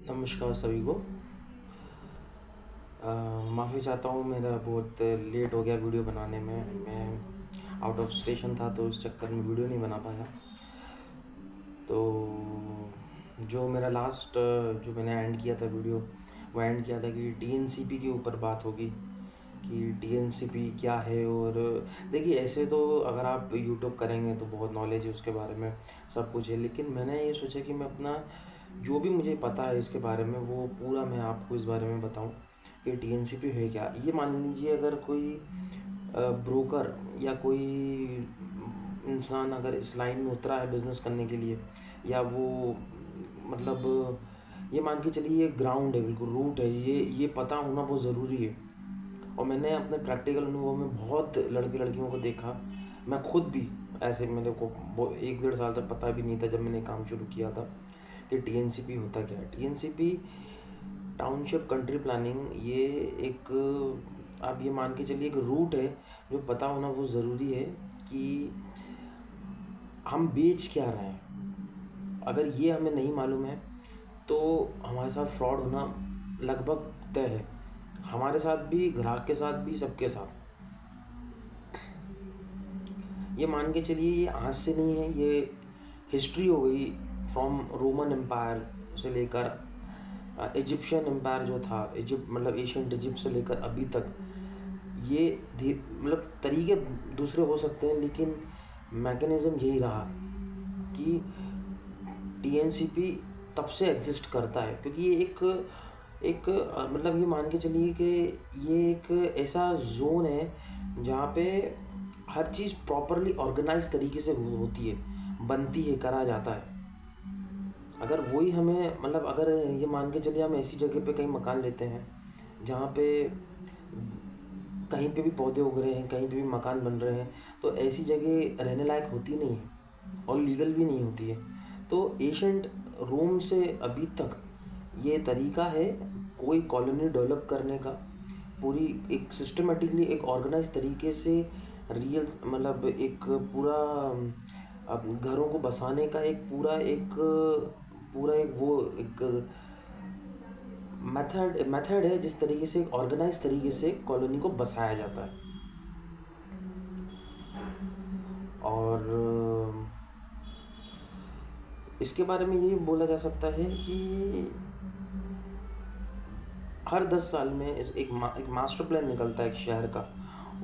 नमस्कार सभी को। माफ़ी चाहता हूँ, मेरा बहुत लेट हो गया वीडियो बनाने में। मैं आउट ऑफ स्टेशन था तो इस चक्कर में वीडियो नहीं बना पाया। तो जो मेरा लास्ट जो मैंने एंड किया था वीडियो, वो एंड किया था कि टीएनसीपी के ऊपर बात होगी कि टीएनसीपी क्या है। और देखिए, ऐसे तो अगर आप यूट्यूब करेंगे तो बहुत नॉलेज है उसके बारे में, सब कुछ है। लेकिन मैंने ये सोचा कि मैं अपना जो भी मुझे पता है इसके बारे में वो पूरा मैं आपको इस बारे में बताऊं कि टीएनसीपी है क्या। ये मान लीजिए, अगर कोई ब्रोकर या कोई इंसान अगर इस लाइन में उतरा है बिज़नेस करने के लिए, या वो मतलब ये मान के चलिए ये ग्राउंड है, बिल्कुल रूट है, ये पता होना बहुत ज़रूरी है। और मैंने अपने प्रैक्टिकल अनुभव में बहुत लड़के लड़कियों को देखा। मैं खुद भी ऐसे, मेरे को 1-1.5 साल तक पता भी नहीं था जब मैंने काम शुरू किया था कि टीएनसीपी होता क्या है। टीएनसीपी, टाउनशिप कंट्री प्लानिंग, ये एक, आप ये मान के चलिए, एक रूट है जो पता होना बहुत ज़रूरी है कि हम बेच क्या रहे हैं। अगर ये हमें नहीं मालूम है तो हमारे साथ फ्रॉड होना लगभग तय है, हमारे साथ भी, ग्राहक के साथ भी, सबके साथ। ये मान के चलिए ये आज से नहीं है, ये हिस्ट्री हो गई। फ्रॉम रोमन एम्पायर से लेकर इजिप्शियन एम्पायर जो था, इजिप्ट मतलब एशियंट इजिप्ट से लेकर अभी तक, ये मतलब तरीके दूसरे हो सकते हैं लेकिन मैकेनिज़्म यही रहा कि टीएनसीपी तब से एग्जिस्ट करता है। क्योंकि ये एक मतलब ये मान के चलिए कि ये एक ऐसा जोन है जहाँ पे हर चीज़ प्रॉपरली ऑर्गेनाइज तरीके से होती है, बनती है, करा जाता है। अगर वही हमें, मतलब अगर ये मान के चलिए हम ऐसी जगह पे कहीं मकान लेते हैं जहाँ पे कहीं पे भी पौधे उग रहे हैं, कहीं पे भी मकान बन रहे हैं, तो ऐसी जगह रहने लायक होती नहीं है और लीगल भी नहीं होती है। तो एशियंट रोम से अभी तक ये तरीका है कोई कॉलोनी डेवलप करने का, पूरी एक सिस्टमेटिकली, एक ऑर्गेनाइज तरीके से, रियल मतलब एक पूरा अब घरों को बसाने का एक पूरा एक वो एक मेथड है जिस तरीके से एक ऑर्गेनाइज तरीके से कॉलोनी को बसाया जाता है। और इसके बारे में ये बोला जा सकता है कि हर 10 साल में एक मास्टर प्लान निकलता है एक शहर का।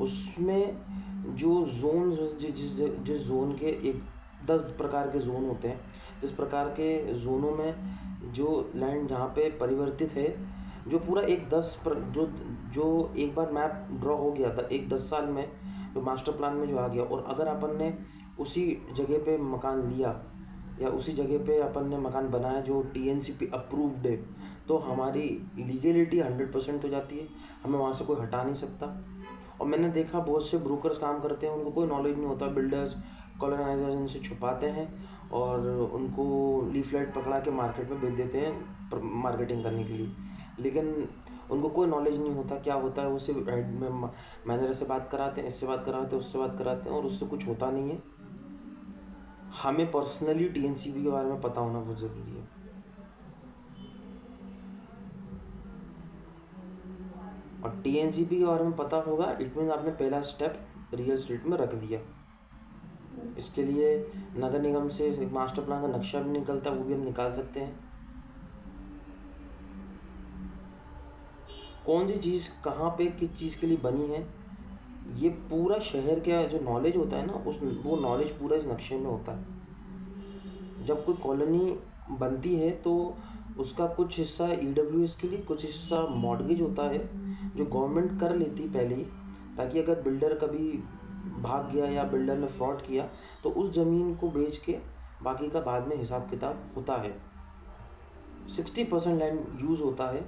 उसमें जो जोन, जिस जोन के एक 10 प्रकार के जोन होते हैं, जिस प्रकार के जोनों में जो लैंड जहाँ पे परिवर्तित है, जो पूरा एक जो एक बार मैप ड्रॉ हो गया था एक 10 साल में, जो मास्टर प्लान में जो आ गया, और अगर अपन ने उसी जगह पे मकान लिया या उसी जगह पे अपन ने मकान बनाया जो टीएनसीपी अप्रूव्ड है, तो हमारी लीगलिटी 100% हो जाती है, हमें वहाँ से कोई हटा नहीं सकता। और मैंने देखा बहुत से ब्रोकर्स काम करते हैं, उनको कोई नॉलेज नहीं होता, बिल्डर्स, कॉलोनाइजर्स इनसे छुपाते हैं और उनको लीफलेट पकड़ा के मार्केट में बेच देते हैं मार्केटिंग करने के लिए। लेकिन उनको कोई नॉलेज नहीं होता क्या होता है। वो सिर्फ हेड में मैनेजर से बात कराते हैं, इससे बात कराते हैं, उससे बात कराते हैं, और उससे कुछ होता नहीं है। हमें पर्सनली टीएनसीपी के बारे में पता होना बहुत ज़रूरी है। और टीएनसीपी के बारे में पता होगा, इट मीन्स आपने पहला स्टेप रियल स्टेट में रख दिया। इसके लिए नगर निगम से एक मास्टर प्लान का नक्शा भी निकलता है, वो भी हम निकाल सकते हैं। कौन सी चीज़ कहाँ पे किस चीज़ के लिए बनी है, ये पूरा शहर का जो नॉलेज होता है ना, वो नॉलेज पूरा इस नक्शे में होता है। जब कोई कॉलोनी बनती है तो उसका कुछ हिस्सा ईडब्ल्यूएस के लिए, कुछ हिस्सा मॉर्गेज होता है जो गवर्नमेंट कर लेती पहले ही, ताकि अगर बिल्डर कभी भाग गया या बिल्डर ने फ्रॉड किया तो उस ज़मीन को बेच के बाकी का बाद में हिसाब किताब होता है। 60% लैंड यूज़ होता है,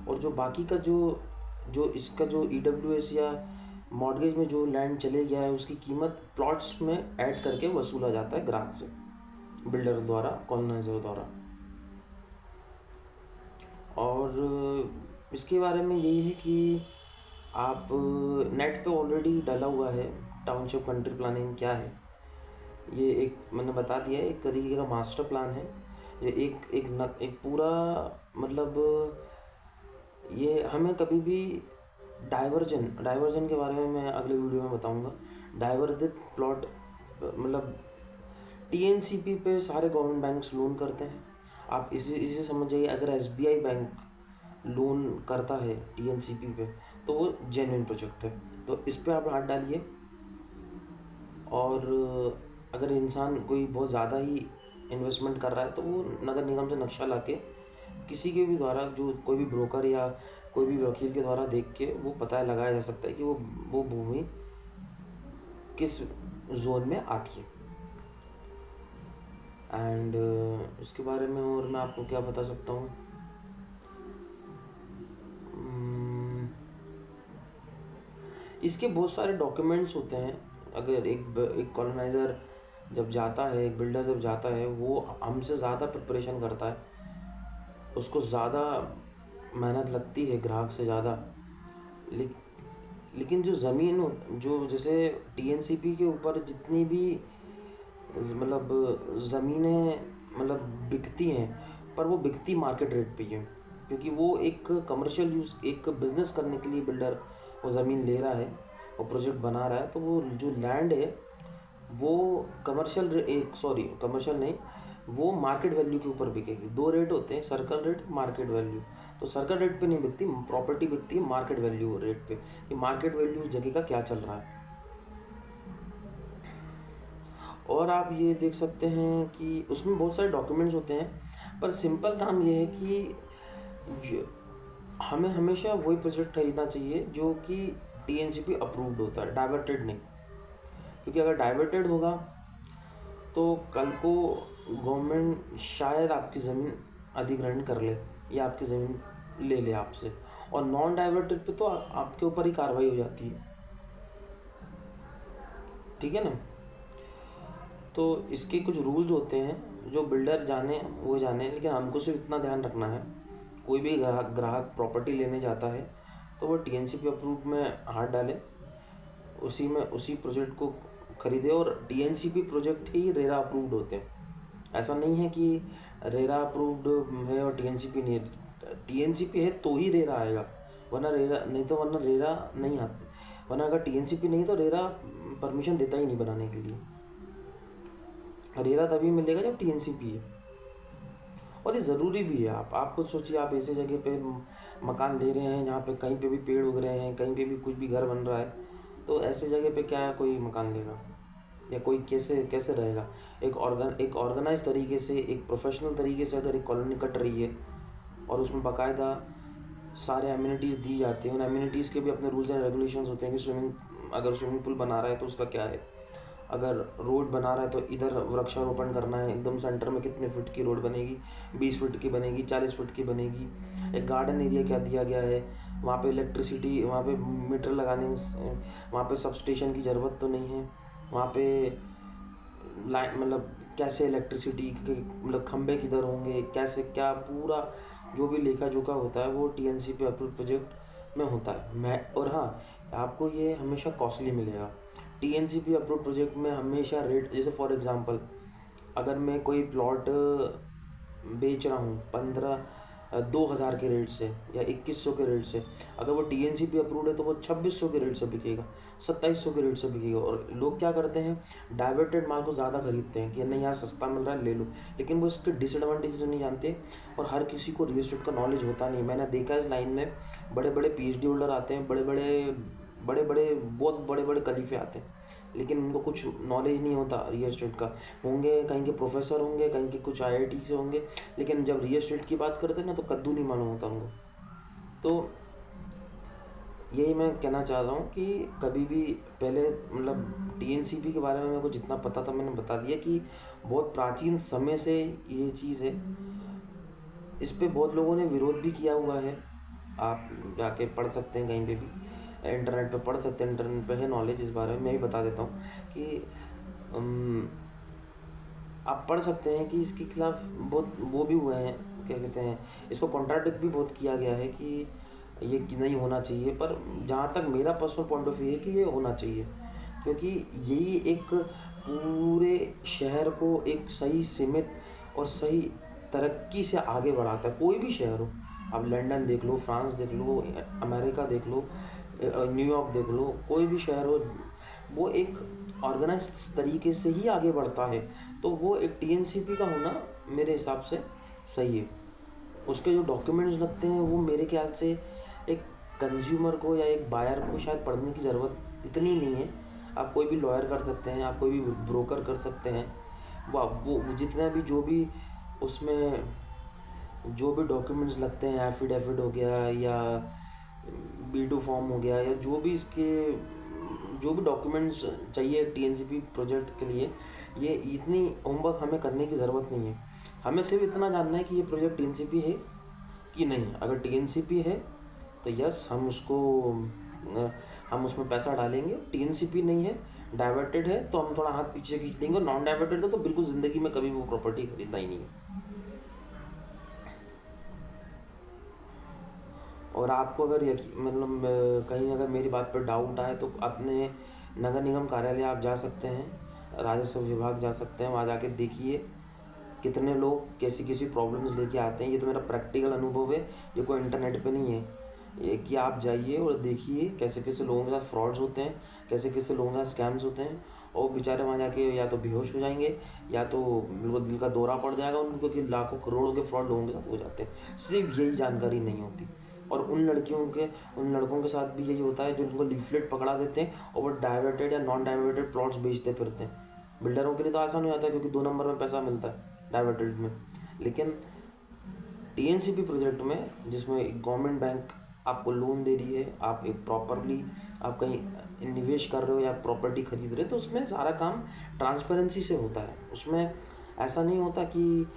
और जो बाकी का जो इसका जो ईडब्ल्यूएस या मॉर्गेज में जो लैंड चले गया है उसकी कीमत प्लॉट्स में ऐड करके वसूला जाता है ग्राहक से, बिल्डर द्वारा, कॉलोनाइजर द्वारा। और इसके बारे में यही है कि आप नेट पे ऑलरेडी डाला हुआ है टाउनशिप कंट्री प्लानिंग क्या है। ये एक मैंने बता दिया है, एक तरीके का मास्टर प्लान है ये एक पूरा मतलब ये हमें कभी भी डाइवर्जन के बारे में मैं अगले वीडियो में बताऊंगा। डाइवर्जित प्लॉट मतलब टीएनसीपी पे सारे गवर्नमेंट बैंक्स लोन करते हैं। आप इसे समझ जाइए, अगर एसबीआई बैंक लोन करता है टीएनसीपी पे तो वो जेन्युइन प्रोजेक्ट है। तो इस पे आप हाथ डालिए। और अगर इंसान कोई बहुत ज़्यादा ही इन्वेस्टमेंट कर रहा है तो वो नगर निगम से नक्शा लाके किसी के भी द्वारा, जो कोई भी ब्रोकर या कोई भी वकील के द्वारा देख के वो पता लगाया जा सकता है कि वो भूमि किस जोन में आती है। एंड इसके बारे में और मैं आपको क्या बता सकता हूँ, इसके बहुत सारे डॉक्यूमेंट्स होते हैं। अगर एक कॉलोनाइज़र जब जाता है, एक बिल्डर जब जाता है, वो हमसे ज़्यादा प्रिपरेशन करता है, उसको ज़्यादा मेहनत लगती है ग्राहक से ज़्यादा। लेकिन जो ज़मीन, जो जैसे टीएनसीपी के ऊपर जितनी भी मतलब ज़मीनें मतलब बिकती हैं, पर वो बिकती मार्केट रेट पे ही है, क्योंकि वो एक कमर्शियल यूज़, एक बिज़नेस करने के लिए बिल्डर वो ज़मीन ले रहा है, वो प्रोजेक्ट बना रहा है। तो वो जो लैंड है वो कमर्शियल नहीं, वो मार्केट वैल्यू के ऊपर बिकेगी। दो रेट होते हैं, सर्कल रेट, मार्केट वैल्यू। तो सर्कल रेट पे नहीं बिकती प्रॉपर्टी, बिकती है मार्केट वैल्यू रेट पे, कि मार्केट वैल्यू उस जगह का क्या चल रहा है। और आप ये देख सकते हैं कि उसमें बहुत सारे डॉक्यूमेंट्स होते हैं, पर सिंपल काम ये है कि हमें हमेशा वही प्रोजेक्ट खरीदना चाहिए जो कि टीएनसीपी अप्रूव्ड होता है, डाइवर्टेड नहीं। क्योंकि अगर डाइवर्टेड होगा तो कल को गवर्नमेंट शायद आपकी ज़मीन अधिग्रहण कर ले या आपकी ज़मीन ले ले आपसे, और नॉन डाइवर्टेड पे तो आपके ऊपर ही कार्रवाई हो जाती है। ठीक है ना। तो इसके कुछ रूल्स होते हैं जो बिल्डर जाने वो जाने, लेकिन हमको सिर्फ इतना ध्यान रखना है, कोई भी ग्राहक प्रॉपर्टी लेने जाता है तो वो टीएनसीपी अप्रूव में हाथ डाले, उसी प्रोजेक्ट को खरीदे। और टीएनसीपी प्रोजेक्ट ही रेरा अप्रूव्ड होते हैं। ऐसा नहीं है कि रेरा अप्रूव्ड है और टीएनसीपी नहीं है। टीएनसीपी है तो ही रेरा आएगा, वरना रेरा नहीं तो वरना रेरा नहीं आता। वरना अगर टीएनसीपी नहीं तो रेरा परमिशन देता ही नहीं बनाने के लिए। रेरा तभी मिलेगा जब टीएनसीपी है, और ये ज़रूरी भी है। आप खुद सोचिए, आप ऐसे जगह पे मकान ले रहे हैं जहाँ पे कहीं पे भी पेड़ उग रहे हैं, कहीं पे भी कुछ भी घर बन रहा है, तो ऐसे जगह पे क्या कोई मकान लेगा या कोई कैसे रहेगा। एक ऑर्गेनाइज तरीके से, एक प्रोफेशनल तरीके से अगर एक कॉलोनी कट रही है और उसमें बाकायदा सारे एमिनिटीज़ दी जाती हैं, उन एमिनिटीज़ के भी अपने रूल्स एंड रेगुलेशंस होते हैं कि अगर स्विमिंग पूल बना रहा है तो उसका क्या है, अगर रोड बना रहा है तो इधर वृक्षारोपण करना है, एकदम सेंटर में कितने फीट की रोड बनेगी, 20 फीट की बनेगी, 40 फीट की बनेगी, एक गार्डन एरिया क्या दिया गया है, वहाँ पे इलेक्ट्रिसिटी, वहाँ पे मीटर लगाने, वहाँ पे सब स्टेशन की ज़रूरत तो नहीं है, वहाँ पे लाइन मतलब कैसे इलेक्ट्रिसिटी के मतलब खंभे किधर होंगे, कैसे क्या पूरा जो भी लेखा जोखा होता है वो टीएनसीपी अप्रूव प्रोजेक्ट में होता है। और हाँ, आपको ये हमेशा कॉस्टली मिलेगा। टीएनसीपी अप्रूव प्रोजेक्ट में हमेशा रेट, जैसे फॉर एग्जांपल अगर मैं कोई प्लॉट बेच रहा हूँ 2000 के रेट से या 2100 के रेट से, अगर वो टीएनसीपी अप्रूव्ड है तो वो 2600 के रेट से बिकेगा, 2700 के रेट से बिकेगा। और लोग क्या करते हैं, डाइवर्टेड माल को ज़्यादा खरीदते हैं कि नहीं यार सस्ता मिल रहा है ले लो, लेकिन वो इसके डिसएडवांटेजेस नहीं जानते। और हर किसी को रियल एस्टेट का नॉलेज होता नहीं। मैंने देखा इस लाइन में बड़े बड़े पीएचडी होल्डर आते हैं, बहुत बड़े बड़े खलीफे आते हैं, लेकिन उनको कुछ नॉलेज नहीं होता रियल एस्टेट का। होंगे कहीं के प्रोफेसर होंगे, कहीं के कुछ आईआईटी से होंगे, लेकिन जब रियल एस्टेट की बात करते हैं ना तो कद्दू नहीं मालूम होता उनको। तो यही मैं कहना चाह रहा हूँ कि कभी भी पहले मतलब टीएनसीपी के बारे में मेरे को जितना पता था मैंने बता दिया कि बहुत प्राचीन समय से ये चीज़ है। इस पे बहुत लोगों ने विरोध भी किया हुआ है, आप जाके पढ़ सकते हैं, कहीं पे भी इंटरनेट पे पढ़ सकते हैं, इंटरनेट पे है नॉलेज इस बारे में। मैं भी बता देता हूँ कि आप पढ़ सकते हैं कि इसके खिलाफ बहुत वो भी हुए हैं, क्या कहते हैं, इसको कॉन्ट्राडिक्ट भी बहुत किया गया है कि ये नहीं होना चाहिए। पर जहाँ तक मेरा पर्सनल पॉइंट ऑफ व्यू है कि ये होना चाहिए, क्योंकि यही एक पूरे शहर को एक सही सीमित और सही तरक्की से आगे बढ़ाता है। कोई भी शहर हो, आप लंदन देख लो, फ्रांस देख लो, अमेरिका देख लो, न्यूयॉर्क देख लो, कोई भी शहर हो, वो एक ऑर्गेनाइज तरीके से ही आगे बढ़ता है। तो वो एक टीएनसीपी का होना मेरे हिसाब से सही है। उसके जो डॉक्यूमेंट्स लगते हैं वो मेरे ख्याल से एक कंज्यूमर को या एक बायर को शायद पढ़ने की ज़रूरत इतनी नहीं है। आप कोई भी लॉयर कर सकते हैं, आप कोई भी ब्रोकर कर सकते हैं। वो जितना भी जो भी उसमें जो भी डॉक्यूमेंट्स लगते हैं, एफिडेविट हो गया या B2 फॉर्म हो गया, या जो भी इसके जो भी डॉक्यूमेंट्स चाहिए टीएनसीपी प्रोजेक्ट के लिए, ये इतनी होमवर्क हमें करने की ज़रूरत नहीं है। हमें सिर्फ इतना जानना है कि ये प्रोजेक्ट टीएनसीपी है कि नहीं। अगर टीएनसीपी है तो यस, हम उसमें पैसा डालेंगे। टीएनसीपी नहीं है, डाइवर्टेड है, तो हम थोड़ा हाथ पीछे खींच लेंगे। और नॉन डाइवर्टेड है तो बिल्कुल ज़िंदगी में कभी वो प्रॉपर्टी खरीदना ही नहीं है। और आपको अगर मतलब कहीं अगर मेरी बात पर डाउट आए तो अपने नगर निगम कार्यालय आप जा सकते हैं, राजस्व विभाग जा सकते हैं। वहाँ जाके देखिए कितने लोग कैसी कैसी प्रॉब्लम्स लेके आते हैं। ये तो मेरा प्रैक्टिकल अनुभव है, ये कोई इंटरनेट पे नहीं है। ये कि आप जाइए और देखिए कैसे कैसे लोगों के साथ फ्रॉड्स होते हैं, कैसे कैसे लोगों के साथ स्कैम्स होते हैं। और बेचारे वहाँ जाके या तो बेहोश हो जाएंगे या तो बिल्कुल दिल का दौरा पड़ जाएगा उनको, कि लाखों करोड़ों के फ्रॉड लोगों के साथ हो जाते हैं। सिर्फ यही जानकारी नहीं होती। और उन लड़कों के साथ भी यही होता है जो उनको लीफलेट पकड़ा देते हैं और वो डाइवर्टेड या नॉन डाइवर्टेड प्लॉट्स बेचते फिरते हैं। बिल्डरों के लिए तो आसान हो जाता है क्योंकि 2 नंबर में पैसा मिलता है डाइवर्टेड में। लेकिन टीएनसीपी प्रोजेक्ट में, जिसमें गवर्नमेंट बैंक आपको लोन दे रही है, आप एक प्रॉपरली आप कहीं निवेश कर रहे हो या प्रॉपर्टी खरीद रहे हो, तो उसमें सारा काम ट्रांसपेरेंसी से होता है। उसमें ऐसा नहीं होता कि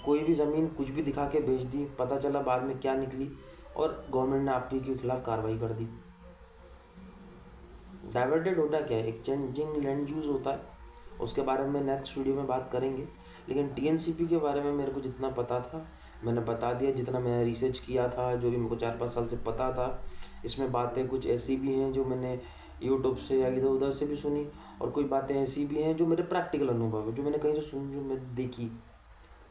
कोई भी ज़मीन कुछ भी दिखा के बेच दी, पता चला बाद में क्या निकली और गवर्नमेंट ने आपके खिलाफ कार्रवाई कर दी। डाइवर्टेड होता क्या है, एक चेंजिंग लैंड यूज़ होता है। उसके बारे में नेक्स्ट वीडियो में बात करेंगे। लेकिन टीएनसीपी के बारे में मेरे को जितना पता था मैंने बता दिया, जितना मैंने रिसर्च किया था, जो भी मेरे को 4-5 साल से पता था। इसमें बातें कुछ ऐसी भी हैं जो मैंने यूट्यूब से या इधर उधर से भी सुनी, और कुछ बातें ऐसी भी हैं जो मेरे प्रैक्टिकल अनुभव है, जो मैंने कहीं से सुनी, जो मैं देखी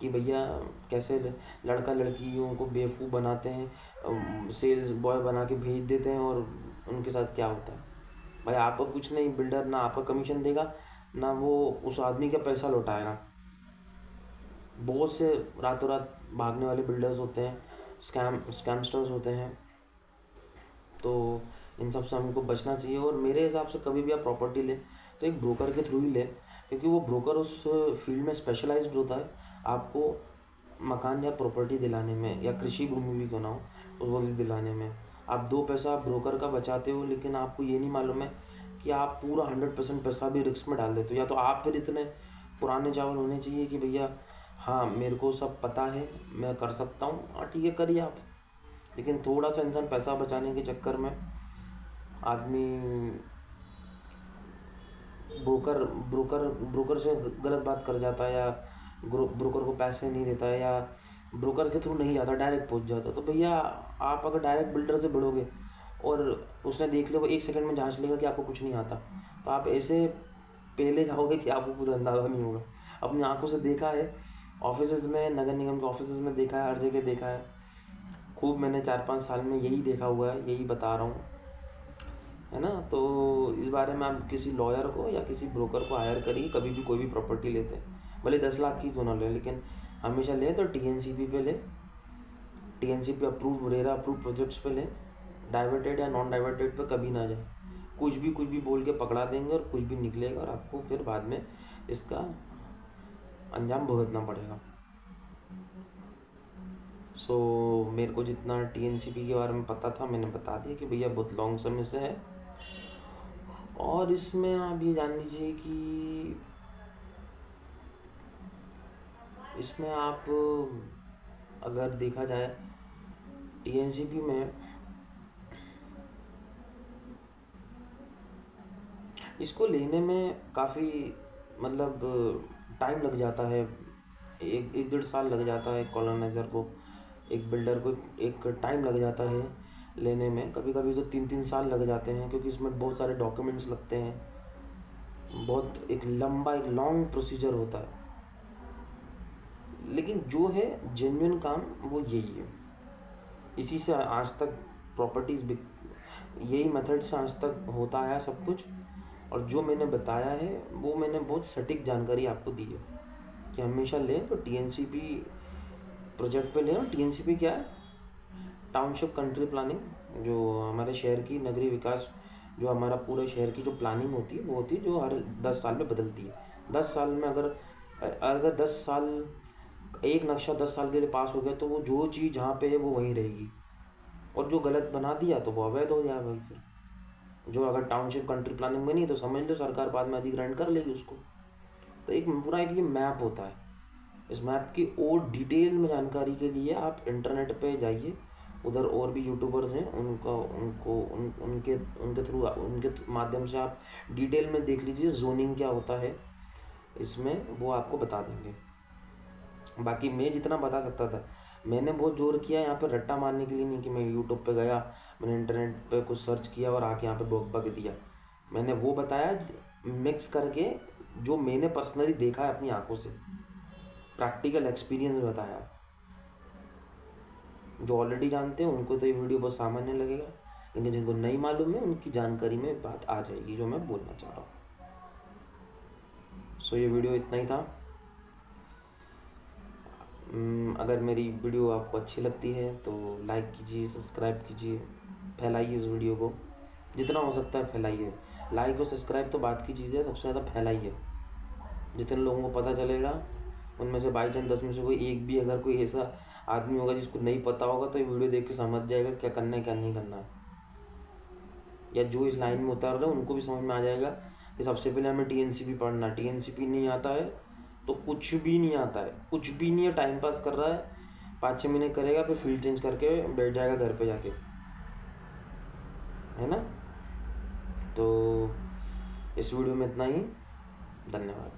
कि भैया कैसे लड़का लड़कियों को बेवकूफ़ बनाते हैं, सेल्स बॉय बना के भेज देते हैं, और उनके साथ क्या होता है। भाई आपका कुछ नहीं, बिल्डर ना आपका कमीशन देगा ना वो उस आदमी का पैसा लौटाएगा। बहुत से रातों रात भागने वाले बिल्डर्स होते हैं, स्कैमस्टर्स होते हैं। तो इन सब से हमको बचना चाहिए। और मेरे हिसाब से कभी भी आप प्रॉपर्टी लें तो एक ब्रोकर के थ्रू ही लें, क्योंकि वो ब्रोकर उस फील्ड में स्पेशलाइज्ड होता है आपको मकान या प्रॉपर्टी दिलाने में, या कृषि भूमि भी क्यों ना हो वो भी दिलाने में। आप 2 पैसा ब्रोकर का बचाते हो, लेकिन आपको ये नहीं मालूम है कि आप पूरा 100% पैसा भी रिस्क में डाल देते हो। या तो आप फिर इतने पुराने चावल होने चाहिए कि भैया हाँ मेरे को सब पता है, मैं कर सकता हूँ, हाँ ठीक है करिए आप। लेकिन थोड़ा सा इंसान पैसा बचाने के चक्कर में आदमी ब्रोकर से गलत बात कर जाता है, या ब्रोकर को पैसे नहीं देता है, या ब्रोकर के थ्रू नहीं जाता, डायरेक्ट पहुंच जाता। तो भैया आप अगर डायरेक्ट बिल्डर से बढ़ोगे और उसने देख लिया, वो 1 सेकंड में जांच लेगा कि आपको कुछ नहीं आता, तो आप ऐसे पहले जाओगे कि आपको कुछ अंदाज़ा नहीं होगा। अपनी आंखों से देखा है, ऑफिसेज में, नगर निगम के ऑफिसेज में देखा है, हर जगह देखा है खूब। मैंने 4-5 साल में यही देखा हुआ है, यही बता रहा हूँ, है ना। तो इस बारे में आप किसी लॉयर को या किसी ब्रोकर को हायर करिए कभी भी कोई भी प्रॉपर्टी लेते हैं, भले 10 लाख की क्यों ना ले, लेकिन हमेशा लें तो टीएनसीपी पे लें, TNCP approve RERA approve projects पे लें। डाइवर्टेड या नॉन डाइवर्टेड पे कभी ना जाए। कुछ भी बोल के पकड़ा देंगे और कुछ भी निकलेगा, और आपको फिर बाद में इसका अंजाम भुगतना पड़ेगा। मेरे को जितना टीएनसीपी के बारे में पता था मैंने बता दिया कि भैया बहुत लॉन्ग समय से है। और इसमें आप ये जान लीजिए कि इसमें आप अगर देखा जाए टीएनसीपी में, इसको लेने में काफ़ी मतलब टाइम लग जाता है। 1-1.5 साल लग जाता है कॉलोनाइज़र को, एक बिल्डर को एक टाइम लग जाता है लेने में। कभी कभी तो 3-3 साल लग जाते हैं, क्योंकि इसमें बहुत सारे डॉक्यूमेंट्स लगते हैं। बहुत एक लंबा एक लॉन्ग प्रोसीजर होता है। लेकिन जो है जेन्युइन काम वो यही है। इसी से आज तक प्रॉपर्टीज़ बिक, यही मेथड से आज तक होता आया सब कुछ। और जो मैंने बताया है वो मैंने बहुत सटीक जानकारी आपको दी है कि हमेशा लें तो टीएनसीपी प्रोजेक्ट पे लें। टीएनसीपी क्या है? टाउनशिप कंट्री प्लानिंग, जो हमारे शहर की नगरीय विकास, जो हमारा पूरे शहर की जो प्लानिंग होती है वो होती है जो हर 10 साल में बदलती है। 10 साल में अगर 10 साल एक नक्शा 10 साल के लिए पास हो गया तो वो जो चीज़ जहाँ पे है वो वहीं रहेगी, और जो गलत बना दिया तो वो अवैध हो जाएगा। फिर जो अगर टाउनशिप कंट्री प्लानिंग बनी तो समझ लो सरकार बाद में अधिग्रहण कर लेगी उसको। तो एक पूरा एक ये मैप होता है। इस मैप की और डिटेल में जानकारी के लिए आप इंटरनेट पे जाइए, उधर और भी यूट्यूबर्स हैं, उनके माध्यम से आप डिटेल में देख लीजिए जोनिंग क्या होता है इसमें, वो आपको बता देंगे। बाकी मैं जितना बता सकता था मैंने बहुत जोर किया यहाँ पे रट्टा मारने के लिए नहीं कि मैं यूट्यूब पे गया, मैंने इंटरनेट पे कुछ सर्च किया और आके यहाँ पे बग दिया। मैंने वो बताया मिक्स करके जो मैंने पर्सनली देखा है अपनी आंखों से, प्रैक्टिकल एक्सपीरियंस बताया। जो ऑलरेडी जानते हैं उनको तो ये वीडियो बहुत सामान्य लगेगा, लेकिन जिनको नहीं मालूम है उनकी जानकारी में बात आ जाएगी जो मैं बोलना चाह रहा हूँ। सो ये वीडियो इतना ही था। अगर मेरी वीडियो आपको अच्छी लगती है तो लाइक कीजिए, सब्सक्राइब कीजिए, फैलाइए इस वीडियो को जितना हो सकता है फैलाइए। लाइक और सब्सक्राइब तो बात की चीज़ है, सबसे ज़्यादा फैलाइए। जितने लोगों को पता चलेगा उनमें से बाई चांस 10 में से कोई एक भी अगर कोई ऐसा आदमी होगा जिसको नहीं पता होगा तो ये वीडियो देख के समझ जाएगा क्या करना है क्या नहीं करना है, या जो इस लाइन में उतर रहे हैं उनको भी समझ में आ जाएगा कि सबसे पहले हमें टीएनसीपी पढ़ना है। टीएनसीपी नहीं आता है तो कुछ भी नहीं आता है, कुछ भी नहीं है, टाइम पास कर रहा है, 5-6 महीने करेगा फिर फील्ड चेंज करके बैठ जाएगा घर पे जाके, है ना। तो इस वीडियो में इतना ही, धन्यवाद।